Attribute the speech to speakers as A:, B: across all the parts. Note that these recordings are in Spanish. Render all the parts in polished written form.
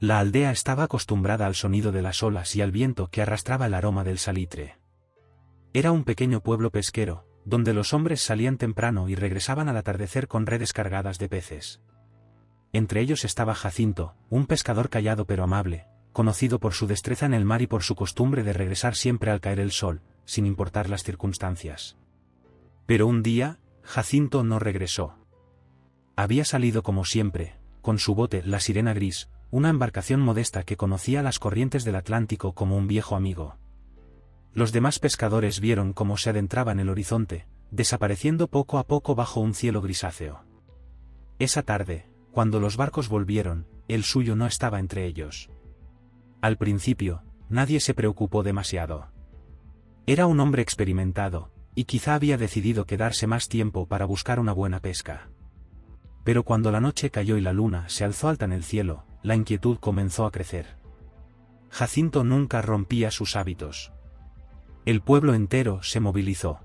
A: La aldea estaba acostumbrada al sonido de las olas y al viento que arrastraba el aroma del salitre. Era un pequeño pueblo pesquero, donde los hombres salían temprano y regresaban al atardecer con redes cargadas de peces. Entre ellos estaba Jacinto, un pescador callado pero amable, conocido por su destreza en el mar y por su costumbre de regresar siempre al caer el sol, sin importar las circunstancias. Pero un día, Jacinto no regresó. Había salido como siempre, con su bote, la Sirena Gris, una embarcación modesta que conocía las corrientes del Atlántico como un viejo amigo. Los demás pescadores vieron cómo se adentraba en el horizonte, desapareciendo poco a poco bajo un cielo grisáceo. Esa tarde, cuando los barcos volvieron, el suyo no estaba entre ellos. Al principio, nadie se preocupó demasiado. Era un hombre experimentado, y quizá había decidido quedarse más tiempo para buscar una buena pesca. Pero cuando la noche cayó y la luna se alzó alta en el cielo, la inquietud comenzó a crecer. Jacinto nunca rompía sus hábitos. El pueblo entero se movilizó.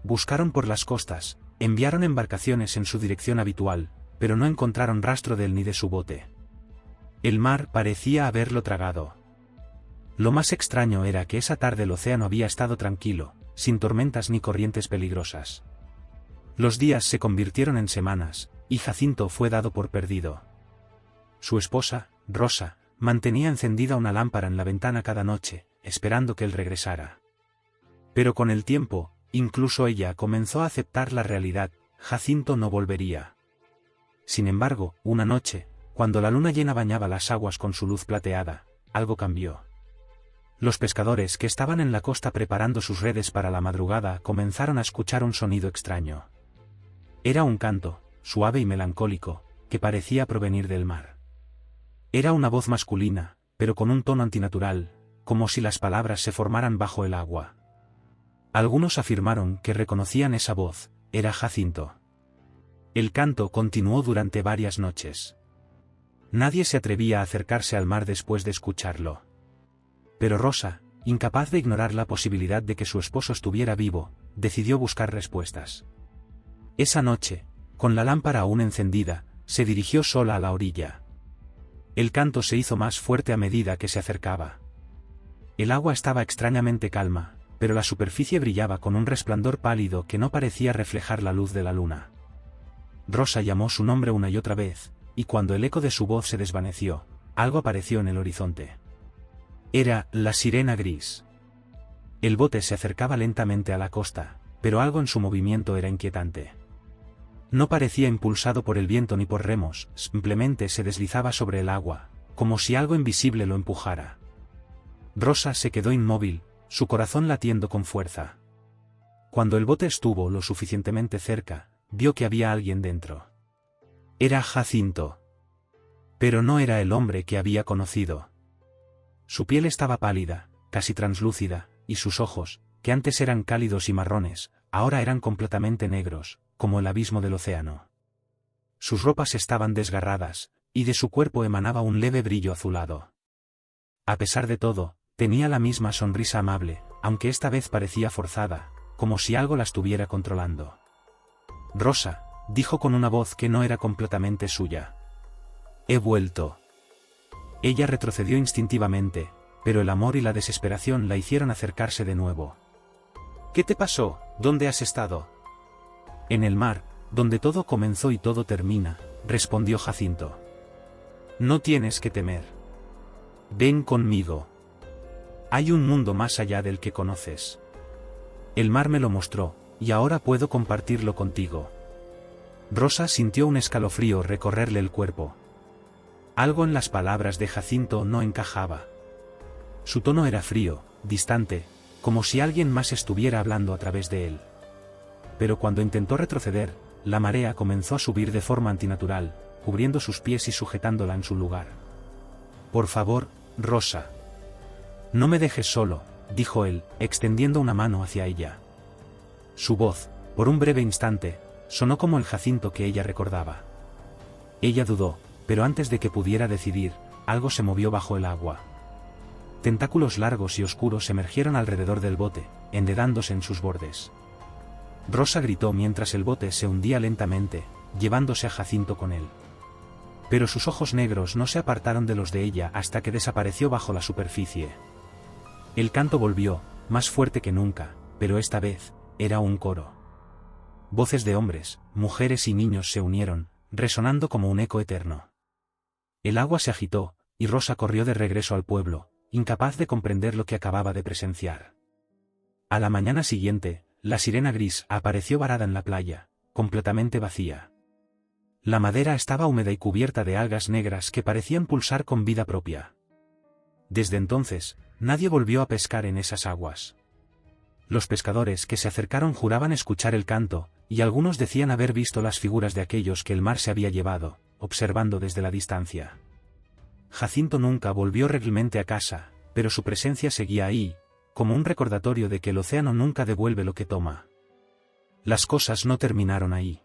A: Buscaron por las costas, enviaron embarcaciones en su dirección habitual, pero no encontraron rastro de él ni de su bote. El mar parecía haberlo tragado. Lo más extraño era que esa tarde el océano había estado tranquilo, sin tormentas ni corrientes peligrosas. Los días se convirtieron en semanas, y Jacinto fue dado por perdido. Su esposa, Rosa, mantenía encendida una lámpara en la ventana cada noche, esperando que él regresara. Pero con el tiempo, incluso ella comenzó a aceptar la realidad: Jacinto no volvería. Sin embargo, una noche, cuando la luna llena bañaba las aguas con su luz plateada, algo cambió. Los pescadores que estaban en la costa preparando sus redes para la madrugada comenzaron a escuchar un sonido extraño. Era un canto, suave y melancólico, que parecía provenir del mar. Era una voz masculina, pero con un tono antinatural, como si las palabras se formaran bajo el agua. Algunos afirmaron que reconocían esa voz: era Jacinto. El canto continuó durante varias noches. Nadie se atrevía a acercarse al mar después de escucharlo. Pero Rosa, incapaz de ignorar la posibilidad de que su esposo estuviera vivo, decidió buscar respuestas. Esa noche, con la lámpara aún encendida, se dirigió sola a la orilla. El canto se hizo más fuerte a medida que se acercaba. El agua estaba extrañamente calma, pero la superficie brillaba con un resplandor pálido que no parecía reflejar la luz de la luna. Rosa llamó su nombre una y otra vez, y cuando el eco de su voz se desvaneció, algo apareció en el horizonte. Era la Sirena Gris. El bote se acercaba lentamente a la costa, pero algo en su movimiento era inquietante. No parecía impulsado por el viento ni por remos, simplemente se deslizaba sobre el agua, como si algo invisible lo empujara. Rosa se quedó inmóvil, su corazón latiendo con fuerza. Cuando el bote estuvo lo suficientemente cerca, vio que había alguien dentro. Era Jacinto. Pero no era el hombre que había conocido. Su piel estaba pálida, casi translúcida, y sus ojos, que antes eran cálidos y marrones, ahora eran completamente negros, como el abismo del océano. Sus ropas estaban desgarradas, y de su cuerpo emanaba un leve brillo azulado. A pesar de todo, tenía la misma sonrisa amable, aunque esta vez parecía forzada, como si algo la estuviera controlando. Rosa, dijo con una voz que no era completamente suya. He vuelto. Ella retrocedió instintivamente, pero el amor y la desesperación la hicieron acercarse de nuevo. ¿Qué te pasó? ¿Dónde has estado? En el mar, donde todo comenzó y todo termina, respondió Jacinto. No tienes que temer. Ven conmigo. Hay un mundo más allá del que conoces. El mar me lo mostró, y ahora puedo compartirlo contigo. Rosa sintió un escalofrío recorrerle el cuerpo. Algo en las palabras de Jacinto no encajaba. Su tono era frío, distante, como si alguien más estuviera hablando a través de él. Pero cuando intentó retroceder, la marea comenzó a subir de forma antinatural, cubriendo sus pies y sujetándola en su lugar. Por favor, Rosa. No me dejes solo, dijo él, extendiendo una mano hacia ella. Su voz, por un breve instante, sonó como el Jacinto que ella recordaba. Ella dudó, pero antes de que pudiera decidir, algo se movió bajo el agua. Tentáculos largos y oscuros emergieron alrededor del bote, enredándose en sus bordes. Rosa gritó mientras el bote se hundía lentamente, llevándose a Jacinto con él. pero sus ojos negros no se apartaron de los de ella hasta que desapareció bajo la superficie. El canto volvió, más fuerte que nunca, pero esta vez, era un coro. Voces de hombres, mujeres y niños se unieron, resonando como un eco eterno. El agua se agitó, y Rosa corrió de regreso al pueblo, incapaz de comprender lo que acababa de presenciar. A la mañana siguiente, la sirena gris apareció varada en la playa, completamente vacía. La madera estaba húmeda y cubierta de algas negras que parecían pulsar con vida propia. Desde entonces, nadie volvió a pescar en esas aguas. Los pescadores que se acercaron juraban escuchar el canto, y algunos decían haber visto las figuras de aquellos que el mar se había llevado, observando desde la distancia. Jacinto nunca volvió realmente a casa, pero su presencia seguía ahí, como un recordatorio de que el océano nunca devuelve lo que toma. Las cosas no terminaron ahí.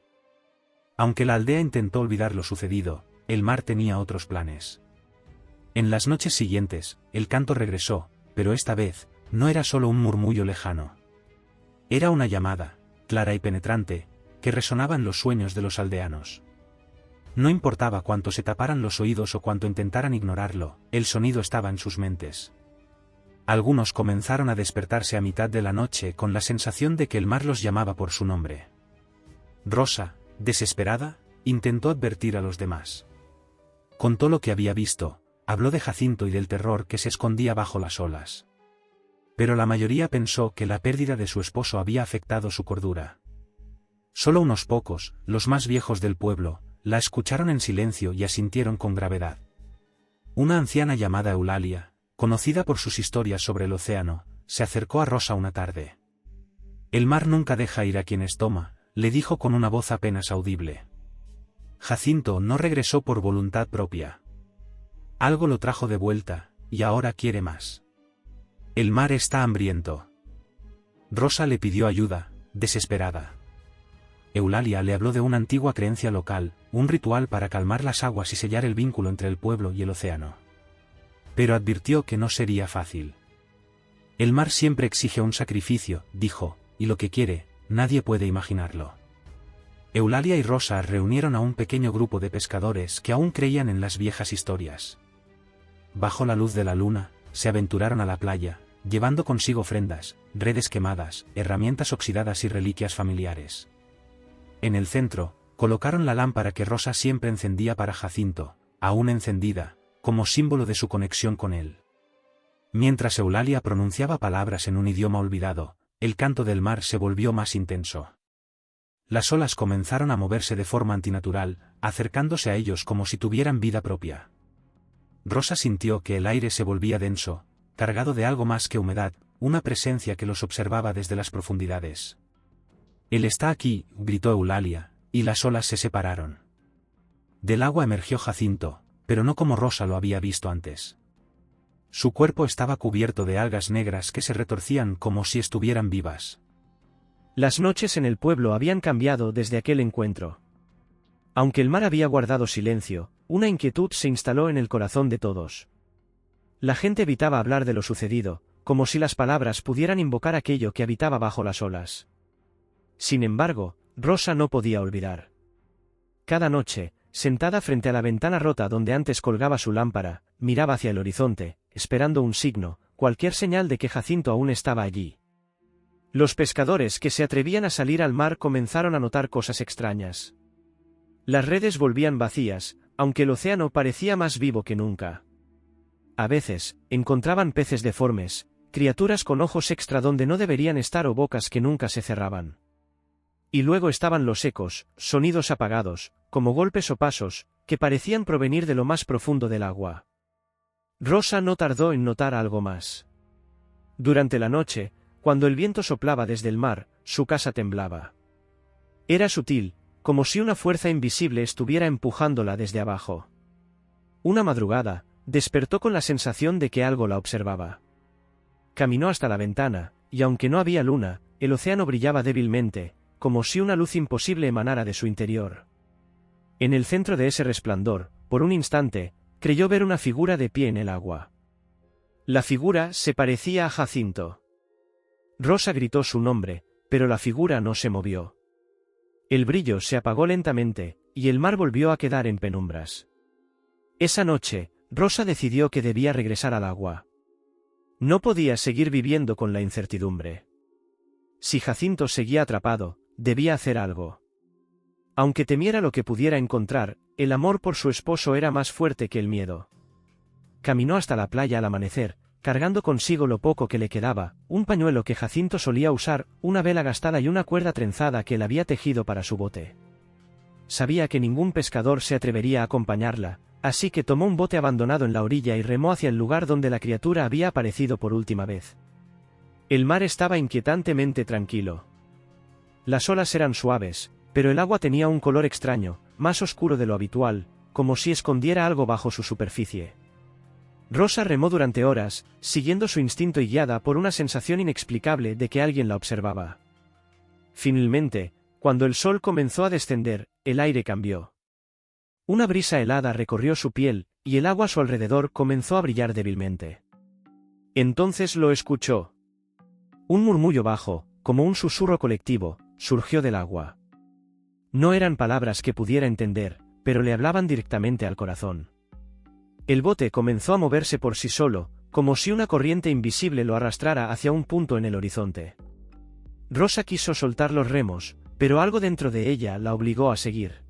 A: Aunque la aldea intentó olvidar lo sucedido, el mar tenía otros planes. En las noches siguientes, el canto regresó, pero esta vez, no era solo un murmullo lejano. Era una llamada, clara y penetrante, que resonaba en los sueños de los aldeanos. No importaba cuánto se taparan los oídos o cuánto intentaran ignorarlo, el sonido estaba en sus mentes. Algunos comenzaron a despertarse a mitad de la noche con la sensación de que el mar los llamaba por su nombre. Rosa, desesperada, intentó advertir a los demás. Contó lo que había visto, habló de Jacinto y del terror que se escondía bajo las olas. Pero la mayoría pensó que la pérdida de su esposo había afectado su cordura. Solo unos pocos, los más viejos del pueblo, la escucharon en silencio y asintieron con gravedad. Una anciana llamada Eulalia, conocida por sus historias sobre el océano, se acercó a Rosa una tarde. «El mar nunca deja ir a quienes toma», le dijo con una voz apenas audible. Jacinto no regresó por voluntad propia. Algo lo trajo de vuelta, y ahora quiere más. El mar está hambriento. Rosa le pidió ayuda, desesperada. Eulalia le habló de una antigua creencia local, un ritual para calmar las aguas y sellar el vínculo entre el pueblo y el océano. Pero advirtió que no sería fácil. El mar siempre exige un sacrificio, dijo, y lo que quiere, nadie puede imaginarlo. Eulalia y Rosa reunieron a un pequeño grupo de pescadores que aún creían en las viejas historias. Bajo la luz de la luna, se aventuraron a la playa, llevando consigo ofrendas, redes quemadas, herramientas oxidadas y reliquias familiares. En el centro, colocaron la lámpara que Rosa siempre encendía para Jacinto, aún encendida, como símbolo de su conexión con él. Mientras Eulalia pronunciaba palabras en un idioma olvidado, el canto del mar se volvió más intenso. Las olas comenzaron a moverse de forma antinatural, acercándose a ellos como si tuvieran vida propia. Rosa sintió que el aire se volvía denso, cargado de algo más que humedad, una presencia que los observaba desde las profundidades. «Él está aquí», gritó Eulalia, y las olas se separaron. Del agua emergió Jacinto, pero no como Rosa lo había visto antes. Su cuerpo estaba cubierto de algas negras que se retorcían como si estuvieran vivas.
B: Las noches en el pueblo habían cambiado desde aquel encuentro. Aunque el mar había guardado silencio, una inquietud se instaló en el corazón de todos. La gente evitaba hablar de lo sucedido, como si las palabras pudieran invocar aquello que habitaba bajo las olas. Sin embargo, Rosa no podía olvidar. Cada noche, sentada frente a la ventana rota donde antes colgaba su lámpara, miraba hacia el horizonte, esperando un signo, cualquier señal de que Jacinto aún estaba allí. Los pescadores que se atrevían a salir al mar comenzaron a notar cosas extrañas. Las redes volvían vacías, aunque el océano parecía más vivo que nunca. A veces, encontraban peces deformes, criaturas con ojos extra donde no deberían estar o bocas que nunca se cerraban. Y luego estaban los ecos, sonidos apagados, como golpes o pasos, que parecían provenir de lo más profundo del agua. Rosa no tardó en notar algo más. Durante la noche, cuando el viento soplaba desde el mar, su casa temblaba. Era sutil, como si una fuerza invisible estuviera empujándola desde abajo. Una madrugada, despertó con la sensación de que algo la observaba. Caminó hasta la ventana, y aunque no había luna, el océano brillaba débilmente, como si una luz imposible emanara de su interior. En el centro de ese resplandor, por un instante, creyó ver una figura de pie en el agua. La figura se parecía a Jacinto. Rosa gritó su nombre, pero la figura no se movió. El brillo se apagó lentamente, y el mar volvió a quedar en penumbras. Esa noche, Rosa decidió que debía regresar al agua. No podía seguir viviendo con la incertidumbre. Si Jacinto seguía atrapado, debía hacer algo. Aunque temiera lo que pudiera encontrar, el amor por su esposo era más fuerte que el miedo. Caminó hasta la playa al amanecer, cargando consigo lo poco que le quedaba, un pañuelo que Jacinto solía usar, una vela gastada y una cuerda trenzada que él había tejido para su bote. Sabía que ningún pescador se atrevería a acompañarla, así que tomó un bote abandonado en la orilla y remó hacia el lugar donde la criatura había aparecido por última vez. El mar estaba inquietantemente tranquilo. Las olas eran suaves, pero el agua tenía un color extraño, más oscuro de lo habitual, como si escondiera algo bajo su superficie. Rosa remó durante horas, siguiendo su instinto y guiada por una sensación inexplicable de que alguien la observaba. Finalmente, cuando el sol comenzó a descender, el aire cambió. Una brisa helada recorrió su piel, y el agua a su alrededor comenzó a brillar débilmente. Entonces lo escuchó. Un murmullo bajo, como un susurro colectivo, surgió del agua. No eran palabras que pudiera entender, pero le hablaban directamente al corazón. El bote comenzó a moverse por sí solo, como si una corriente invisible lo arrastrara hacia un punto en el horizonte. Rosa quiso soltar los remos, pero algo dentro de ella la obligó a seguir.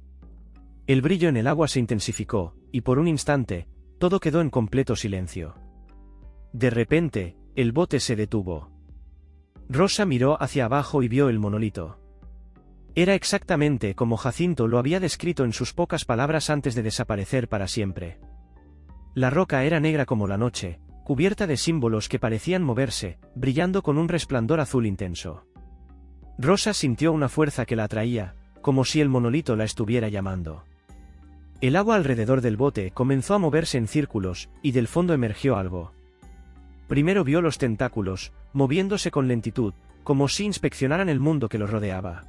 B: El brillo en el agua se intensificó, y por un instante, todo quedó en completo silencio. De repente, el bote se detuvo. Rosa miró hacia abajo y vio el monolito. Era exactamente como Jacinto lo había descrito en sus pocas palabras antes de desaparecer para siempre. La roca era negra como la noche, cubierta de símbolos que parecían moverse, brillando con un resplandor azul intenso. Rosa sintió una fuerza que la atraía, como si el monolito la estuviera llamando. El agua alrededor del bote comenzó a moverse en círculos, y del fondo emergió algo. Primero vio los tentáculos, moviéndose con lentitud, como si inspeccionaran el mundo que los rodeaba.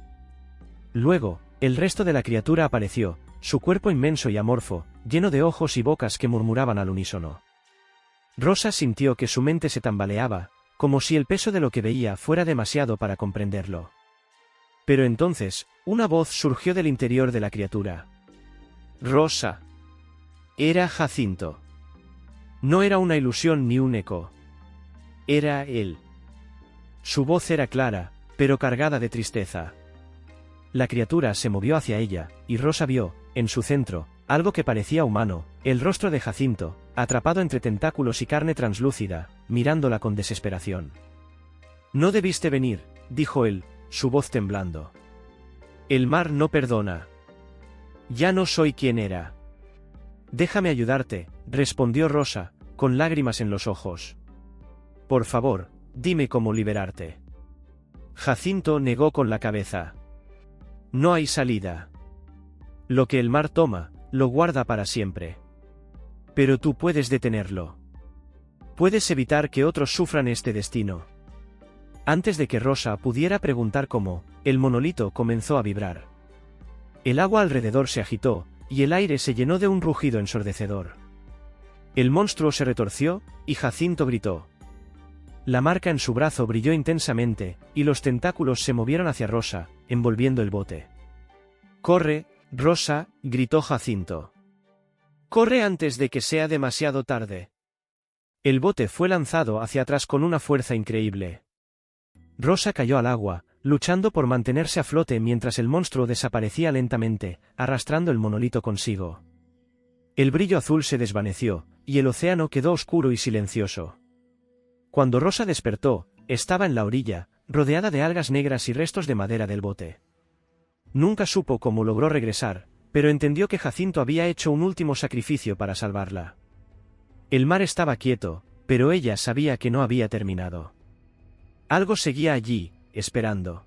B: Luego, el resto de la criatura apareció, su cuerpo inmenso y amorfo, lleno de ojos y bocas que murmuraban al unísono. Rosa sintió que su mente se tambaleaba, como si el peso de lo que veía fuera demasiado para comprenderlo. Pero entonces, una voz surgió del interior de la criatura. Rosa. Era Jacinto. No era una ilusión ni un eco. Era él. Su voz era clara, pero cargada de tristeza. La criatura se movió hacia ella, y Rosa vio, en su centro, algo que parecía humano, el rostro de Jacinto, atrapado entre tentáculos y carne translúcida, mirándola con desesperación. No debiste venir, dijo él, su voz temblando. El mar no perdona. Ya no soy quien era. Déjame ayudarte, respondió Rosa, con lágrimas en los ojos. Por favor, dime cómo liberarte. Jacinto negó con la cabeza. No hay salida. Lo que el mar toma, lo guarda para siempre. Pero tú puedes detenerlo. Puedes evitar que otros sufran este destino. Antes de que Rosa pudiera preguntar cómo, el monolito comenzó a vibrar. El agua alrededor se agitó, y el aire se llenó de un rugido ensordecedor. El monstruo se retorció, y Jacinto gritó. La marca en su brazo brilló intensamente, y los tentáculos se movieron hacia Rosa, envolviendo el bote. «¡Corre, Rosa!», gritó Jacinto. «¡Corre antes de que sea demasiado tarde!». El bote fue lanzado hacia atrás con una fuerza increíble. Rosa cayó al agua, luchando por mantenerse a flote mientras el monstruo desaparecía lentamente, arrastrando el monolito consigo. El brillo azul se desvaneció, y el océano quedó oscuro y silencioso. Cuando Rosa despertó, estaba en la orilla, rodeada de algas negras y restos de madera del bote. Nunca supo cómo logró regresar, pero entendió que Jacinto había hecho un último sacrificio para salvarla. El mar estaba quieto, pero ella sabía que no había terminado. Algo seguía allí, esperando.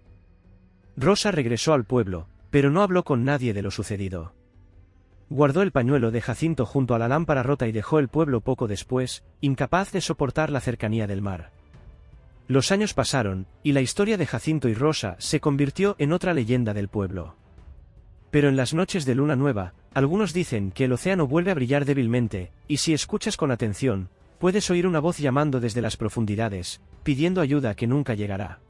B: Rosa regresó al pueblo, pero no habló con nadie de lo sucedido. Guardó el pañuelo de Jacinto junto a la lámpara rota y dejó el pueblo poco después, incapaz de soportar la cercanía del mar. Los años pasaron, y la historia de Jacinto y Rosa se convirtió en otra leyenda del pueblo. Pero en las noches de luna nueva, algunos dicen que el océano vuelve a brillar débilmente, y si escuchas con atención, puedes oír una voz llamando desde las profundidades, pidiendo ayuda que nunca llegará.